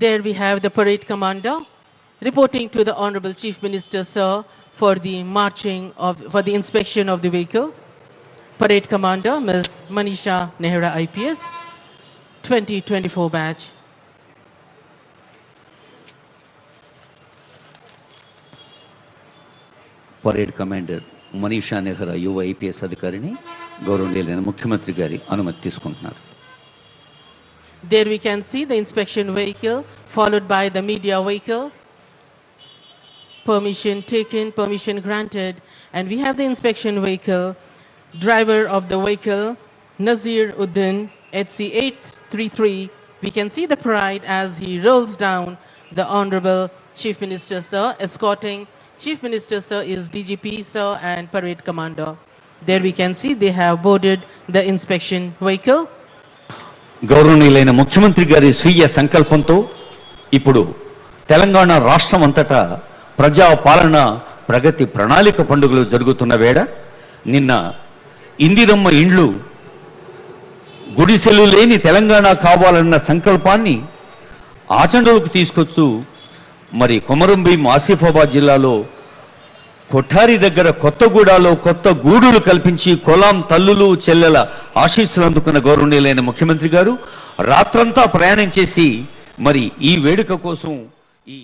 There we have the parade commander reporting to the Honorable Chief Minister, sir, for the for the inspection of the vehicle. Parade commander, Ms. Manisha Nehra IPS, 2024 batch. Parade commander Manisha Nehra యువ IPS అధికారిని గౌరవనీయులైన ముఖ్యమంత్రి గారి అనుమతి తీసుకుంటున్నారు. There we can see the inspection vehicle followed by the media vehicle. Permission taken, permission granted, and we have the inspection vehicle. Driver of the vehicle, Nazir Uddin, HC 833. We can see the pride as he rolls down the Honorable Chief Minister, sir, escorting Chief Minister, sir, is DGP, sir, and Parade Commander. There we can see they have boarded the inspection vehicle. గౌరవనీయులైన ముఖ్యమంత్రి గారి స్వీయ సంకల్పంతో ఇప్పుడు తెలంగాణ రాష్ట్రం అంతటా ప్రజా పాలన ప్రగతి ప్రణాళిక పండుగలు జరుగుతున్న వేళ నిన్న ఇందిరమ్మ ఇండ్లు గుడిసెలు లేని తెలంగాణ కావాలన్న సంకల్పాన్ని ఆచరణలోకి తీసుకొచ్చు మరి కొమరంభీం ఆసిఫాబాద్ జిల్లాలో కొఠారి దగ్గర కొత్తగూడలో కొత్త గూడులు కల్పించి కొలాం తల్లులు చెల్లెల ఆశీస్సులు అందుకున్న గౌరవనీయులైన ముఖ్యమంత్రి గారు రాత్రంతా ప్రయాణం చేసి మరి ఈ వేడుక కోసం ఈ